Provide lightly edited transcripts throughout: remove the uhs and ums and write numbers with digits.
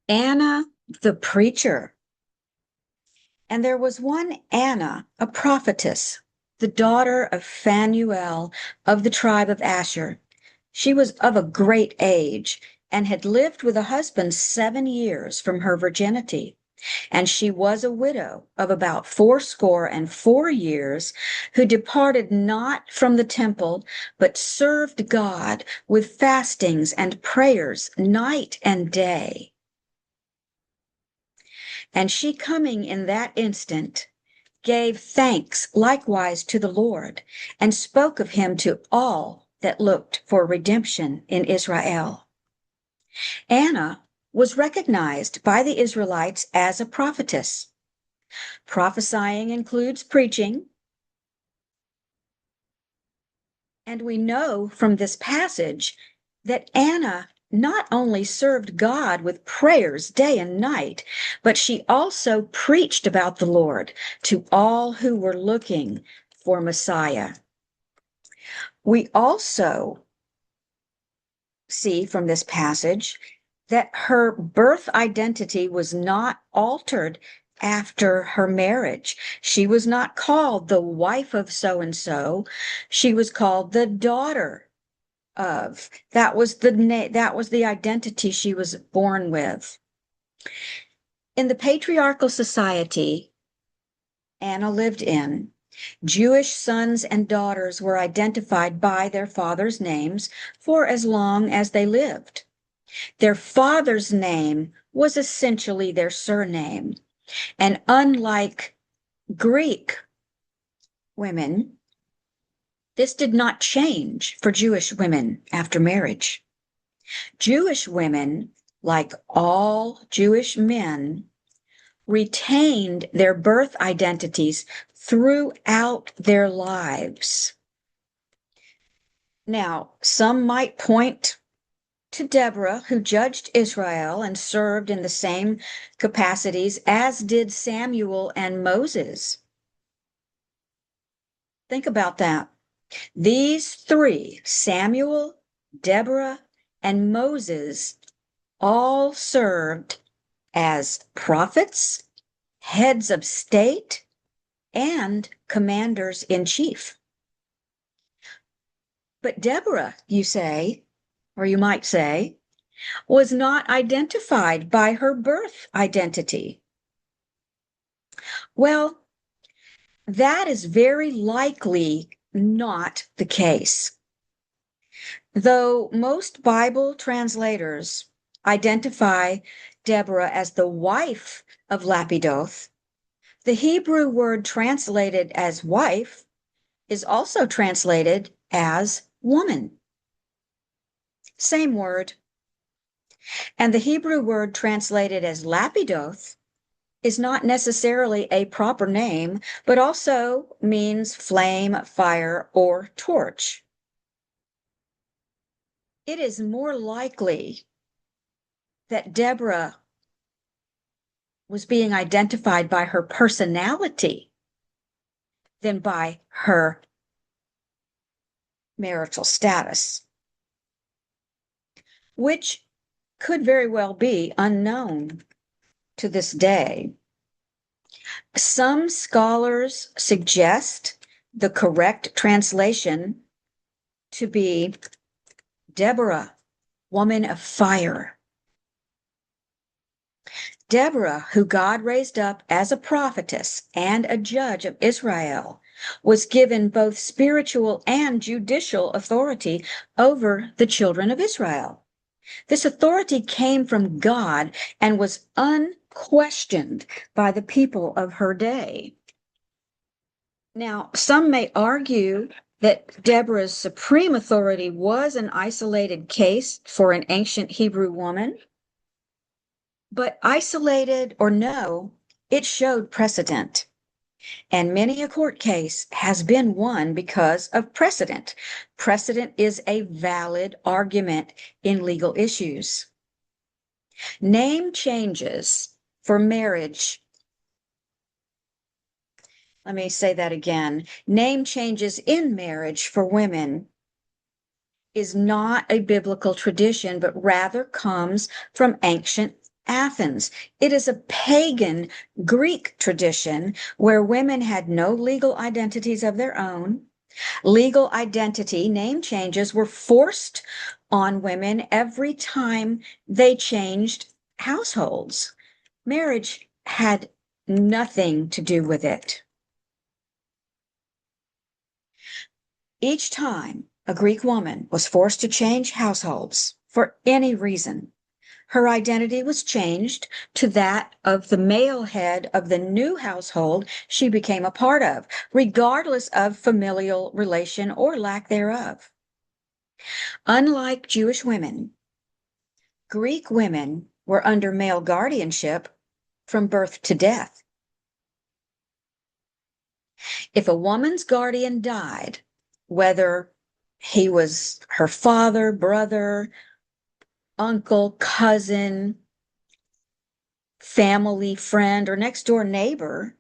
Anna the preacher. And there was one Anna, a prophetess, the daughter of Phanuel of the tribe of Asher. She was of a great age and had lived with a husband 7 years from her virginity. And she was a widow of about 64 who departed not from the temple, but served God with fastings and prayers night and day. And she coming in that instant gave thanks likewise to the Lord, and spoke of him to all that looked for redemption in Israel. Anna was recognized by the Israelites as a prophetess. Prophesying includes preaching. And we know from this passage that Anna not only served God with prayers day and night, but she also preached about the Lord to all who were looking for Messiah. We also see from this passage that her birth identity was not altered after her marriage. She was not called the wife of so and so. She was called the daughter of. That was the identity she was born with. In the patriarchal society Anna lived in, Jewish sons and daughters were identified by their fathers' names for as long as they lived. Their father's name was essentially their surname, and unlike Greek women, this did not change for Jewish women after marriage. Jewish women, like all Jewish men, retained their birth identities throughout their lives. Now, some might point to Deborah, who judged Israel and served in the same capacities as did Samuel and Moses. Think about that. These three, Samuel, Deborah, and Moses, all served as prophets, heads of state, and commanders in chief. But Deborah, you say, or you might say, was not identified by her birth identity. Well, that is very likely not the case. Though most Bible translators identify Deborah as the wife of Lapidoth, the Hebrew word translated as wife is also translated as woman. Same word. And the Hebrew word translated as Lapidoth is not necessarily a proper name, but also means flame, fire, or torch. It is more likely that Deborah was being identified by her personality than by her marital status, which could very well be unknown to this day. Some scholars suggest the correct translation to be Deborah, woman of fire. Deborah, who God raised up as a prophetess and a judge of Israel, was given both spiritual and judicial authority over the children of Israel. This authority came from God and was unquestioned by the people of her day. Now, some may argue that Deborah's supreme authority was an isolated case for an ancient Hebrew woman, but isolated or no, it showed precedent. And many a court case has been won because of precedent. Precedent is a valid argument in legal issues. Name changes for marriage. Let me say that again. Name changes in marriage for women is not a biblical tradition, but rather comes from ancient Athens. It is a pagan Greek tradition where women had no legal identities of their own. Legal identity name changes were forced on women every time they changed households. Marriage had nothing to do with it. Each time a Greek woman was forced to change households for any reason, her identity was changed to that of the male head of the new household she became a part of, regardless of familial relation or lack thereof. Unlike Jewish women, Greek women were under male guardianship from birth to death. If a woman's guardian died, whether he was her father, brother, uncle, cousin, family, friend, or next door neighbor,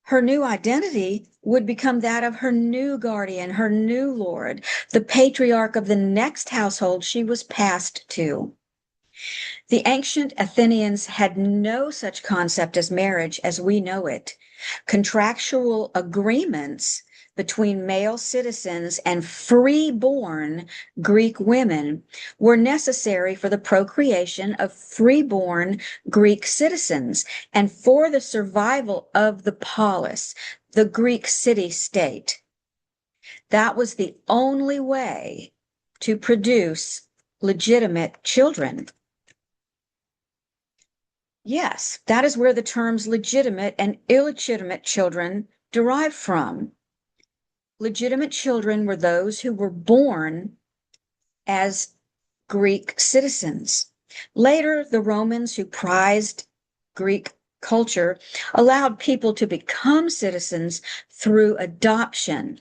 her new identity would become that of her new guardian, her new lord, the patriarch of the next household she was passed to. The ancient Athenians had no such concept as marriage as we know it. Contractual agreements between male citizens and free-born Greek women were necessary for the procreation of free-born Greek citizens and for the survival of the polis, the Greek city-state. That was the only way to produce legitimate children. Yes, that is where the terms legitimate and illegitimate children derive from. Legitimate children were those who were born as Greek citizens. Later, the Romans, who prized Greek culture, allowed people to become citizens through adoption.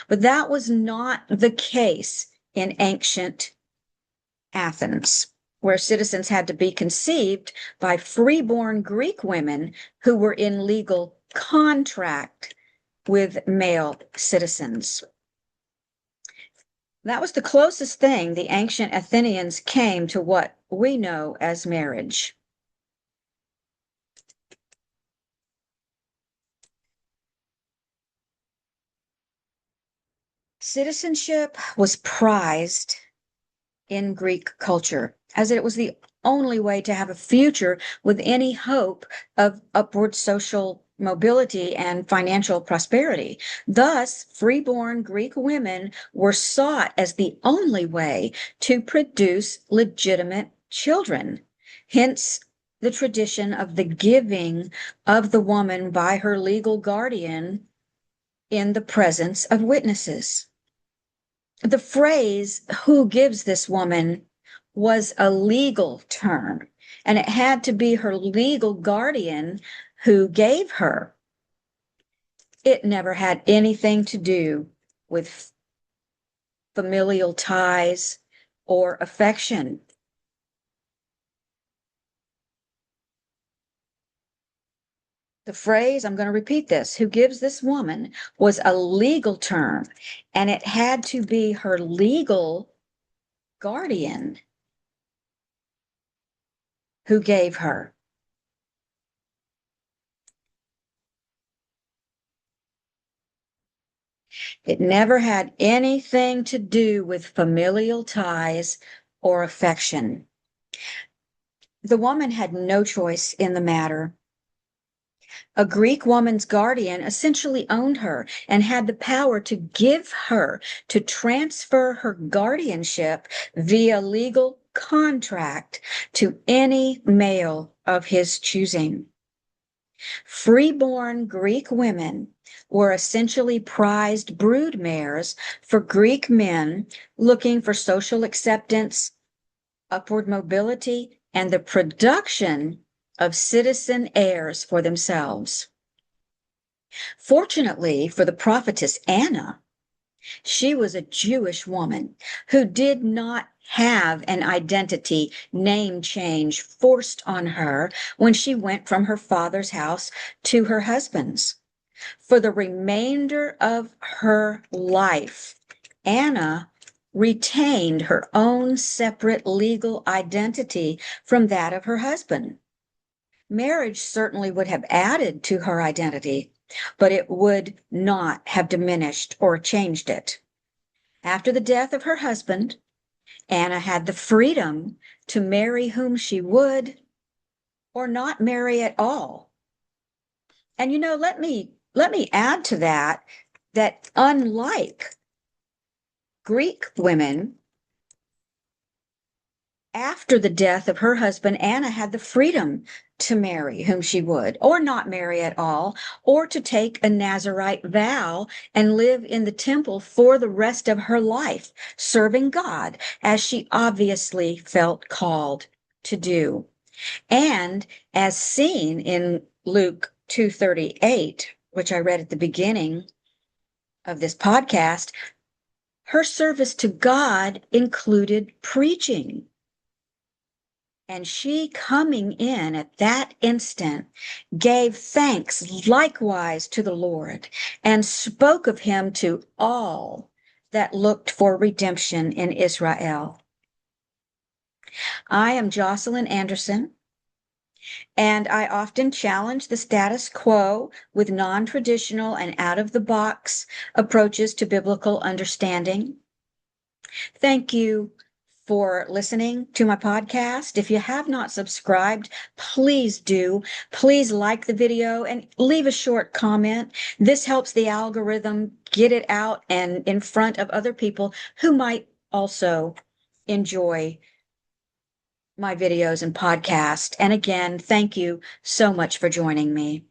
But that was not the case in ancient Athens, where citizens had to be conceived by freeborn Greek women who were in legal contract with male citizens. That was the closest thing the ancient Athenians came to what we know as marriage. Citizenship was prized in Greek culture, as it was the only way to have a future with any hope of upward social mobility and financial prosperity. Thus, freeborn Greek women were sought as the only way to produce legitimate children. Hence, the tradition of the giving of the woman by her legal guardian in the presence of witnesses. The phrase, who gives this woman, was a legal term, and it had to be her legal guardian who gave her. It never had anything to do with familial ties or affection. The phrase, I'm going to repeat this, who gives this woman, was a legal term, and it had to be her legal guardian who gave her. It never had anything to do with familial ties or affection. The woman had no choice in the matter. A Greek woman's guardian essentially owned her and had the power to give her, to transfer her guardianship via legal contract to any male of his choosing. Freeborn Greek women were essentially prized brood mares for Greek men looking for social acceptance, upward mobility, and the production of citizen heirs for themselves. Fortunately for the prophetess Anna, she was a Jewish woman who did not have an identity name change forced on her when she went from her father's house to her husband's. For the remainder of her life, Anna retained her own separate legal identity from that of her husband. Marriage certainly would have added to her identity, but it would not have diminished or changed it. After the death of her husband, Anna had the freedom to marry whom she would or not marry at all. And let me add to that that unlike Greek women, after the death of her husband, Anna had the freedom to marry whom she would, or not marry at all, or to take a Nazirite vow and live in the temple for the rest of her life, serving God as she obviously felt called to do. And as seen in Luke 2:38, which I read at the beginning of this podcast, her service to God included preaching. And she, coming in at that instant, gave thanks likewise to the Lord and spoke of him to all that looked for redemption in Israel. I am Jocelyn Anderson, and I often challenge the status quo with non-traditional and out-of-the-box approaches to biblical understanding. Thank you for listening to my podcast. If you have not subscribed, please do. Please like the video and leave a short comment. This helps the algorithm get it out and in front of other people who might also enjoy my videos and podcast. And again, thank you so much for joining me.